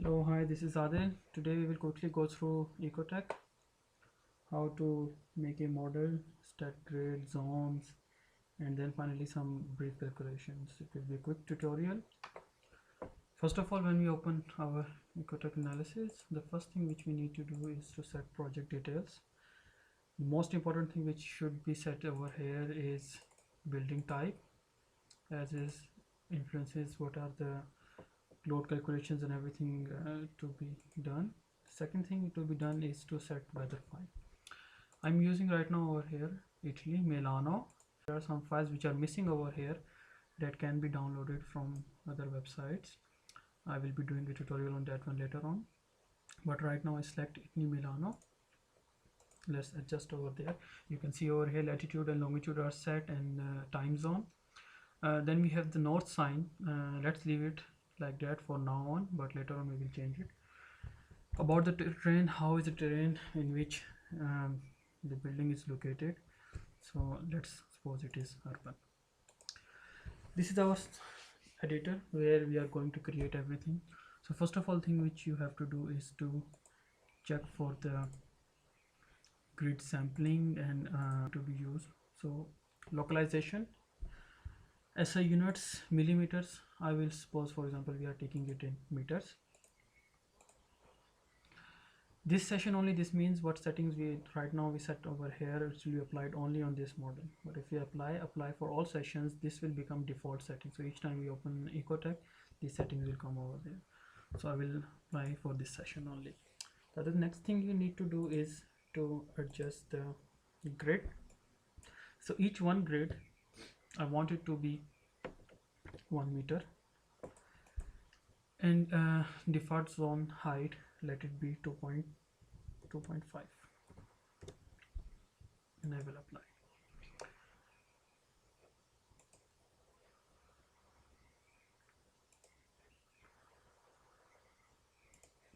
Hello, hi, this is Adil. Today we will quickly go through Ecotect, how to make a model, stat grid, zones, and then finally some brief calculations. It will be a quick tutorial. First of all, when we open our Ecotect analysis, the first thing which we need to do is to set project details. The most important thing which should be set over here is building type, as is influences what are the load calculations and everything to be done. Second thing to be done is to set weather file. I'm using right now over here Italy Milano. There are some files which are missing over here that can be downloaded from other websites. I will be doing a tutorial on that one later on, but right now I select Italy Milano. Let's adjust over there. You can see over here latitude and longitude are set, and time zone. Then we have the north sign. Let's leave it like that for now on, but later on we will change it. About the terrain, how is the terrain in which the building is located? So let's suppose it is urban. This is our editor where we are going to create everything. So first of all thing which you have to do is to check for the grid sampling and to be used. So localization, SI units, millimeters. I will suppose, for example, we are taking it in meters. This session only, this means what settings we right now we set over here, it will be applied only on this model. But if we apply for all sessions, this will become default setting. So each time we open Ecotect, these settings will come over there. So I will apply for this session only. The next thing you need to do is to adjust the grid. So each one grid, I want it to be 1 meter, and default zone height, let it be 2.5, and I will apply.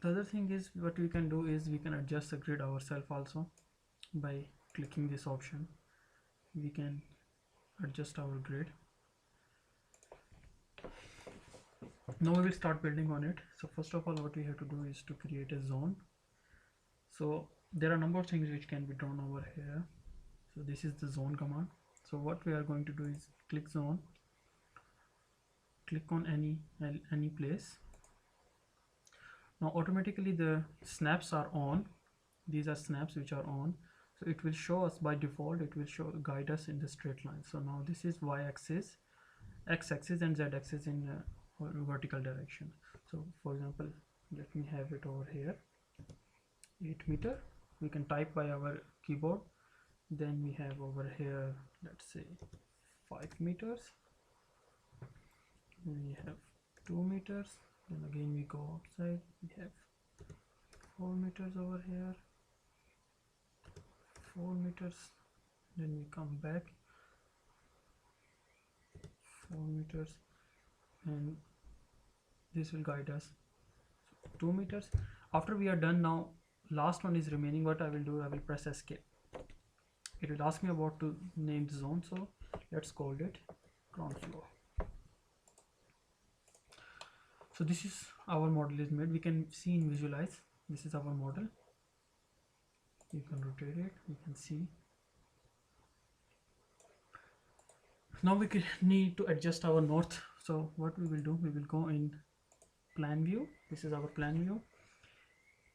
The other thing is what we can do is we can adjust the grid ourselves also by clicking this option. We can adjust our grid. Now we will start building on it. So first of all what we have to do is to create a zone. So there are a number of things which can be drawn over here. So this is the zone command. So what we are going to do is click zone, click on any place. Now automatically the snaps are on. These are snaps which are on, so it will show us by default, it will guide us in the straight line. So now this is y-axis, x-axis and z-axis in vertical direction. So for example, let me have it over here, 8 meter. We can type by our keyboard. Then we have over here, let's say 5 meters. We have 2 meters. Then again we go outside, we have 4 meters over here, 4 meters. Then we come back 4 meters, and this will guide us 2 meters. After we are done, now last one is remaining. What I will do, I will press escape. It will ask me about to name the zone, so let's call it ground floor. So this is our model is made. We can see in visualize, this is our model. You can rotate it, you can see. Now we need to adjust our north. So what we will do, we will go in plan view. This is our plan view,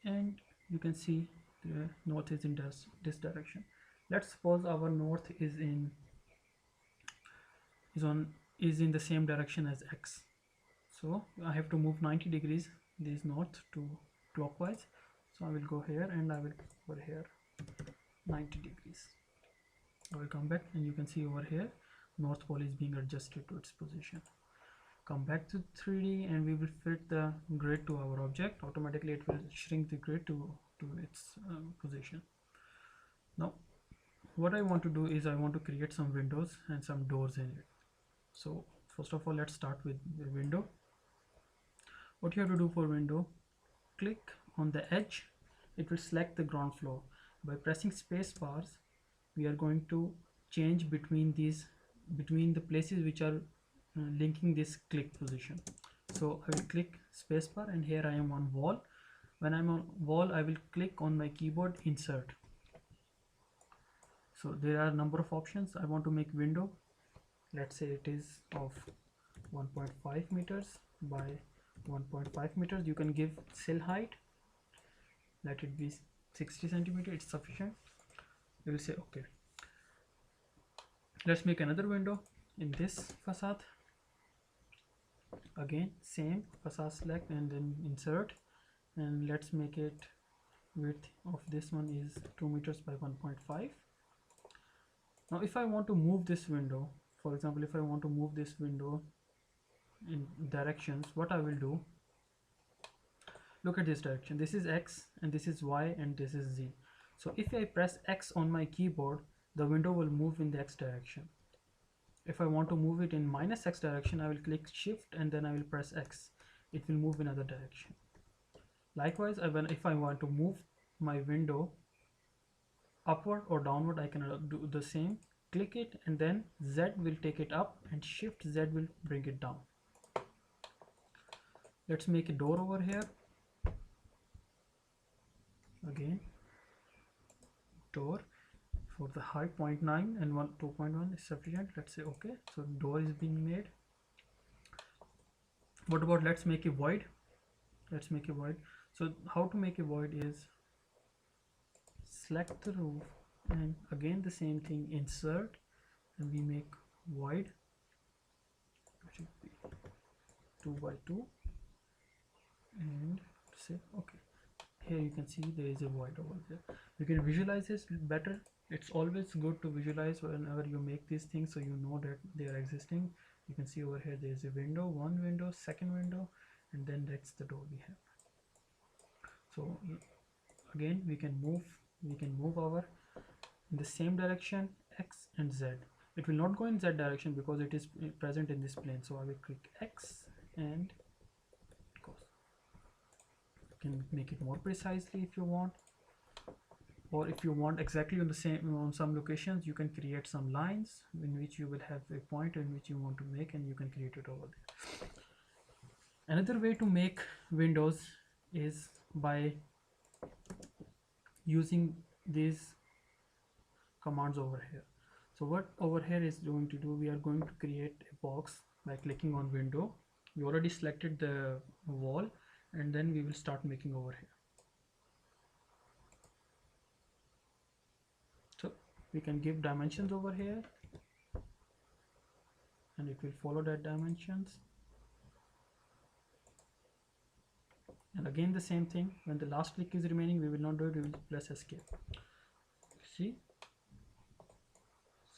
and you can see the north is in this direction. Let's suppose our north is in the same direction as x. So I have to move 90 degrees this north to clockwise. So I will go here and I will over here 90 degrees. I will come back, and you can see over here north pole is being adjusted to its position. Come back to 3D and we will fit the grid to our object. Automatically it will shrink the grid to its position. Now what I want to do is I want to create some windows and some doors in it. So first of all, let's start with the window. What you have to do for window, click on the edge. It will select the ground floor. By pressing space bars, we are going to change between the places which are linking this click position. So I will click spacebar, and here I am on wall. When I'm on wall, I will click on my keyboard insert. So there are a number of options. I want to make window, let's say it is of 1.5 meters by 1.5 meters. You can give sill height, let it be 60 centimeter, it's sufficient. We will say okay. Let's make another window in this facade. Again same, facade select and then insert, and let's make it width of this one is 2 meters by 1.5. Now if I want to move this window, for example, if I want to move this window in directions, what I will do, look at this direction, this is X and this is Y and this is Z. So if I press X on my keyboard, the window will move in the X direction. If I want to move it in minus X direction, I will click shift and then I will press X, it will move in other direction. Likewise, if I want to move my window upward or downward, I can do the same, click it and then Z will take it up and shift Z will bring it down. Let's make a door over here. Again door for the height 0.9 and 2.1 is sufficient. Let's say okay. So door is being made. What about, let's make a void. Let's make a void. So how to make a void is select the roof and again the same thing, insert, and we make void, it should be 2 by 2 and say okay. Here you can see there is a void over there. You can visualize this better. It's always good to visualize whenever you make these things, so you know that they are existing. You can see over here there is a window, one window, second window, and then that's the door we have. So again we can move over in the same direction, X and Z. It will not go in Z direction because it is present in this plane, so I will click X and it goes. You can make it more precisely if you want, or if you want exactly on the same, on some locations you can create some lines in which you will have a point in which you want to make, and you can create it over there. Another way to make windows is by using these commands over here. So what over here is going to do, we are going to create a box by clicking on window. We already selected the wall, and then we will start making over here. So we can give dimensions over here and it will follow that dimensions, and again the same thing, when the last click is remaining we will not do it, we will press escape. See,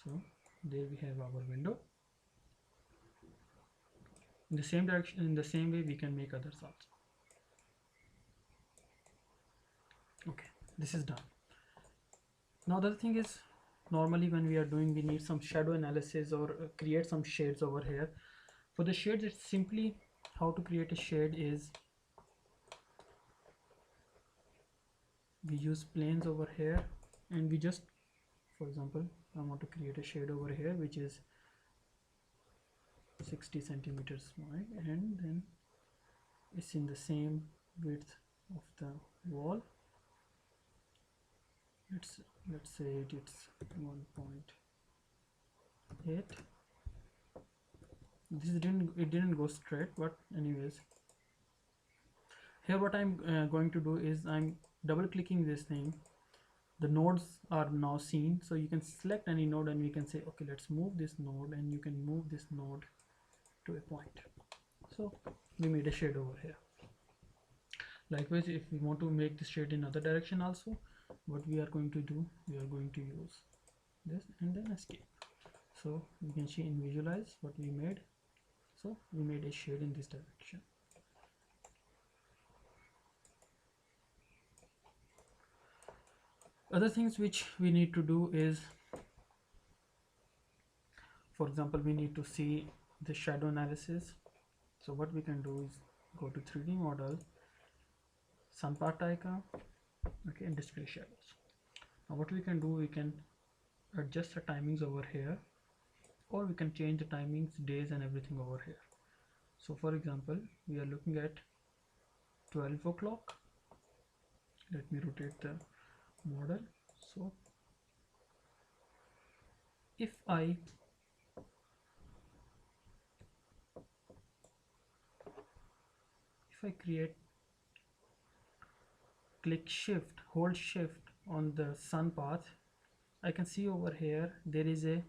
so there we have our window. In the same direction, in the same way we can make others also. Okay, this is done. Now the other thing is, normally when we are doing, we need some shadow analysis or create some shades over here. For the shades, it's simply how to create a shade is we use planes over here, and we just, for example, I want to create a shade over here which is 60 centimeters wide, and then it's in the same width of the wall. Let's say it's 1.8. This didn't go straight, but anyways, here what I'm going to do is I'm double clicking this thing. The nodes are now seen, so you can select any node and we can say okay, let's move this node, and you can move this node to a point. So we made a shade over here. Likewise, if we want to make this shade in other direction also, what we are going to do, we are going to use this and then escape. So you can see in visualize what we made. So we made a shade in this direction. Other things which we need to do is, for example, we need to see the shadow analysis. So what we can do is go to 3D model, sun part icon, okay, and display shadows. Now what we can do, we can adjust the timings over here, or we can change the timings, days and everything over here. So for example, we are looking at 12 o'clock. Let me rotate the model. So if I create, click shift, hold shift on the sun path, I can see over here there is a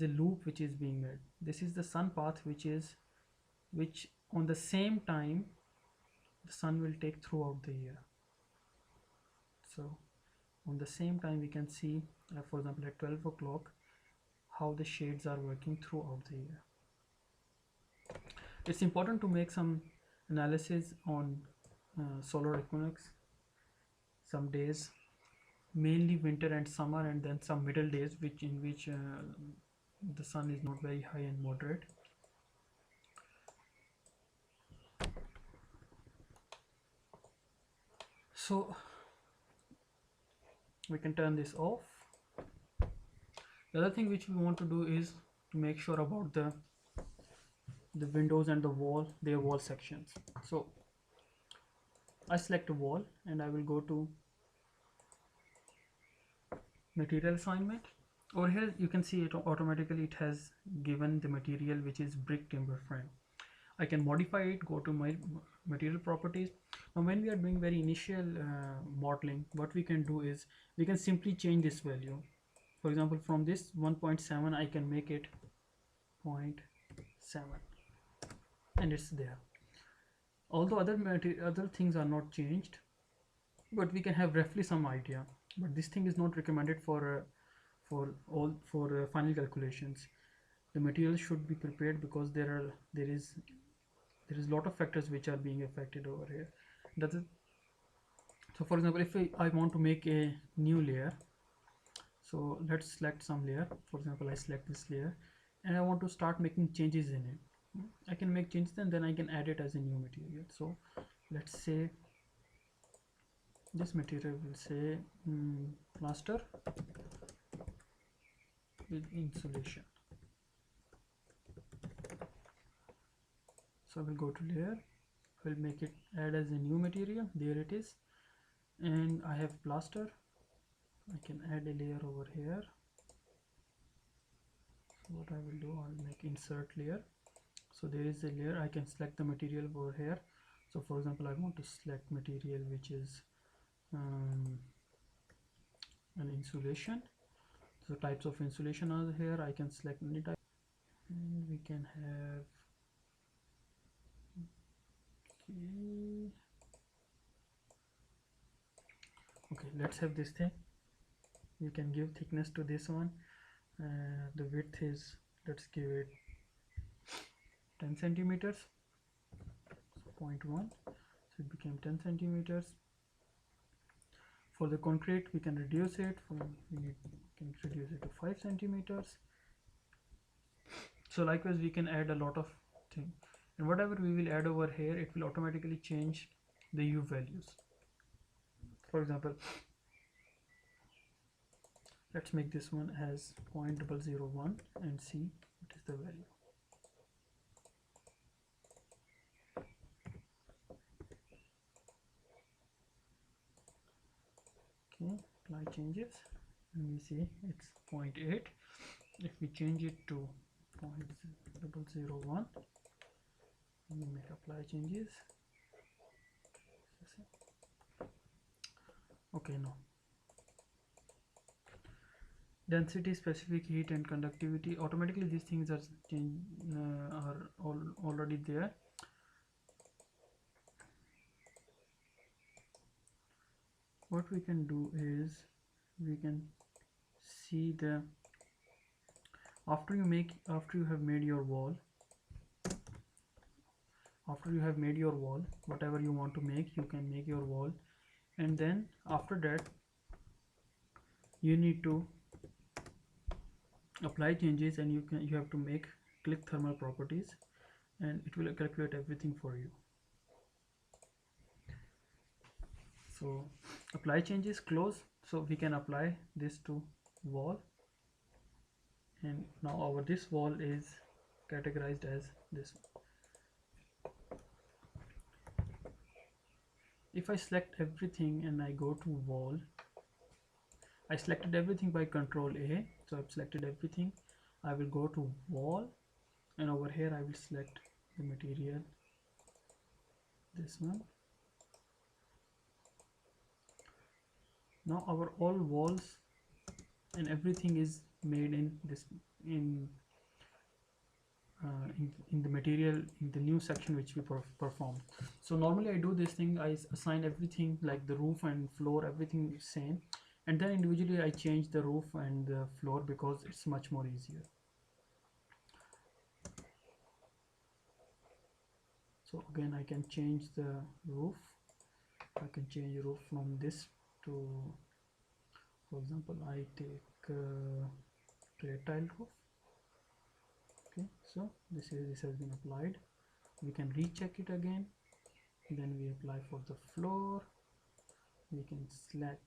loop which is being made. This is the sun path which on the same time the sun will take throughout the year. So on the same time we can see, for example, at 12 o'clock how the shades are working throughout the year. It's important to make some analysis on solar equinox, some days, mainly winter and summer, and then some middle days in which the sun is not very high and moderate. So we can turn this off. The other thing which we want to do is to make sure about the windows and the wall, their wall sections. So I select a wall and I will go to material assignment. Over here you can see it automatically, it has given the material which is brick timber frame. I can modify it, go to my material properties. Now when we are doing very initial modeling, what we can do is we can simply change this value. For example, from this 1.7 I can make it 0.7 and it's there. Although other things are not changed, but we can have roughly some idea. But this thing is not recommended for final calculations. The material should be prepared because there is a lot of factors which are being affected over here. So for example, if I want to make a new layer, so let's select some layer. For example, I select this layer and I want to start making changes in it. I can make changes and then I can add it as a new material. So let's say this material will say plaster with insulation. So we'll go to layer, we'll make it add as a new material. There it is, and I have plaster. I can add a layer over here. So what I will do, I'll make insert layer. So there is a layer, I can select the material over here. So for example, I want to select material which is an insulation. So types of insulation are here. I can select any type, and we can have okay, let's have this thing. We can give thickness to this one. The width is, let's give it 10 centimeters, so 0.1, so it became 10 centimeters. For the concrete we can reduce it, we can reduce it to 5 centimeters. So likewise we can add a lot of things, and whatever we will add over here, it will automatically change the U values. For example, let's make this one as 0.001 and see what is the value. Okay, apply changes and we see it's 0.8. If we change it to 0.001, we make apply changes. Okay, now density, specific heat and conductivity, automatically these things are already there. What we can do is we can see the after you have made your wall, whatever you want to make, you can make your wall, and then after that you need to apply changes, and you have to click thermal properties, and it will calculate everything for you. So apply changes, close. So we can apply this to wall, and now this wall is categorized as this one. If I select everything and I go to wall, I selected everything by Control A, so I've selected everything. I will go to wall, and over here I will select the material, this one. Now our all walls and everything is made in this in in the material, in the new section which we perform. So normally I do this thing, I assign everything like the roof and floor, everything same, and then individually I change the roof and the floor because it's much more easier. So again I can change the roof. I can change roof from this to, for example, I take plate tile roof. Okay, so this has been applied. We can recheck it again, then we apply for the floor. We can select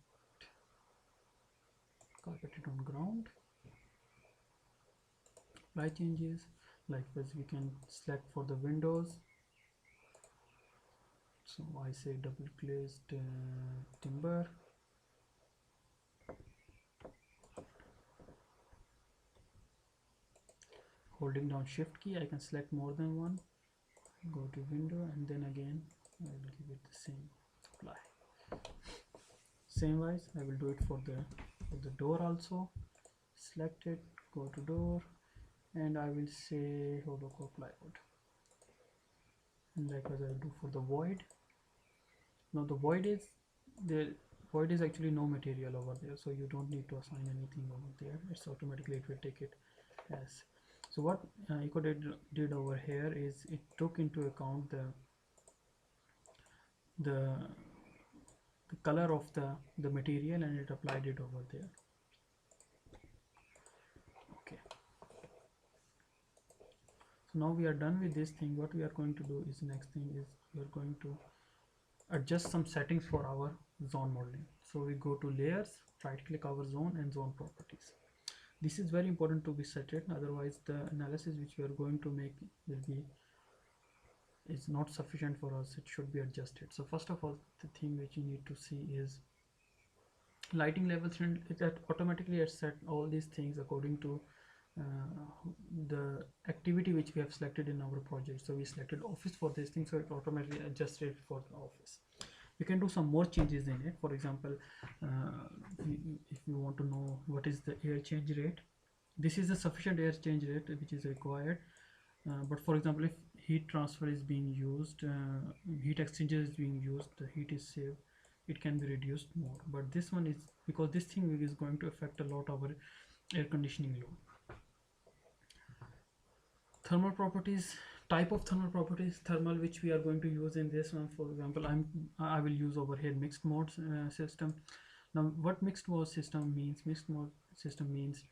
carpeted on ground, apply changes. Likewise we can select for the windows, so I say double glazed timber. Holding down shift key I can select more than one, go to window, and then again I will give it the same, apply. Same wise I will do it for the door also. Select it, go to door, and I will say holocore plywood, and likewise I will do for the void. Now the void is actually no material over there, so you don't need to assign anything over there. It's automatically, it will take it as. So what Ecotect did over here is it took into account the color of the material, and it applied it over there. Okay, so now we are done with this thing. What we are going to do is, next thing is we are going to adjust some settings for our zone modeling. So we go to layers, right click our zone and zone properties. This is very important to be set it, otherwise the analysis which we are going to make is not sufficient for us. It should be adjusted. So first of all, the thing which you need to see is lighting levels, and it automatically set all these things according to the activity which we have selected in our project. So we selected office for this thing, so it automatically adjusted for the office. We can do some more changes in it. For example, if you want to know what is the air change rate, this is the sufficient air change rate which is required. But for example, if heat transfer is being used, heat exchanger is being used, the heat is saved, it can be reduced more. But this one is, because this thing is going to affect a lot our air conditioning load. Thermal properties, type of thermal properties, thermal which we are going to use in this one. For example, I will use over here mixed mode system. Now what mixed mode system means? Mixed mode system means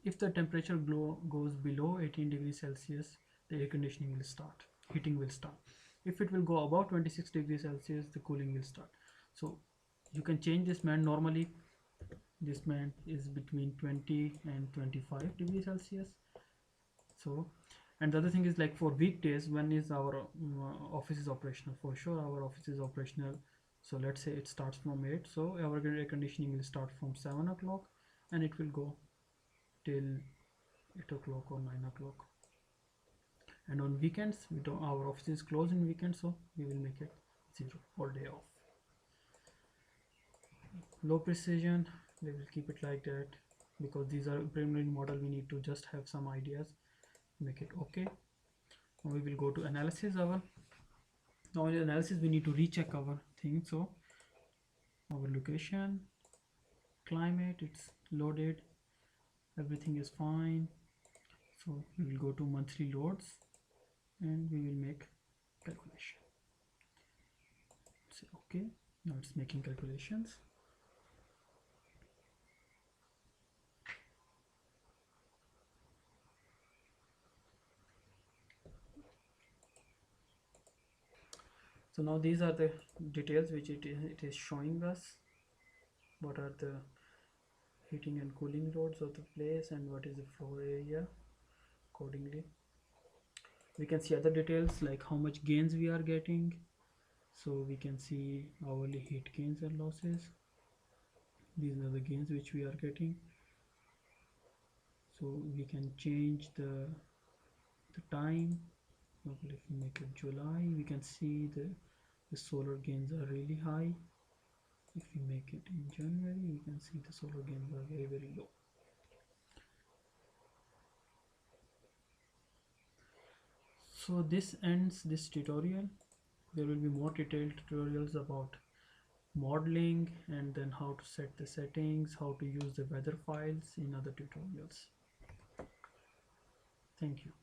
if the temperature goes below 18 degrees Celsius, the air conditioning will start, heating will start. If it will go above 26 degrees Celsius, the cooling will start. So you can change this band. Normally this band is between 20 and 25 degrees Celsius. So, and the other thing is, like for weekdays, when is our office is operational? For sure our office is operational, so let's say it starts from 8, so our air conditioning will start from 7 o'clock and it will go till 8 o'clock or 9 o'clock. And on weekends, our office is closed in weekends, so we will make it 0, all day off. Low precision, we will keep it like that, because these are preliminary model, we need to just have some ideas. Make it okay. Now we will go to analysis. Now in analysis we need to recheck our thing. So our location, climate, it's loaded, everything is fine. So we will go to monthly loads and we will make calculation. Say okay. Now it's making calculations. So now these are the details which it is showing us. What are the heating and cooling loads of the place and what is the floor area. Accordingly we can see other details like how much gains we are getting, So we can see hourly heat gains and losses. These are the gains which we are getting. So we can change the time. Okay, if we make it July, we can see the solar gains are really high. If we make it in January, we can see the solar gains are very low. So this ends this tutorial. There will be more detailed tutorials about modeling and then how to set the settings, how to use the weather files in other tutorials. Thank you.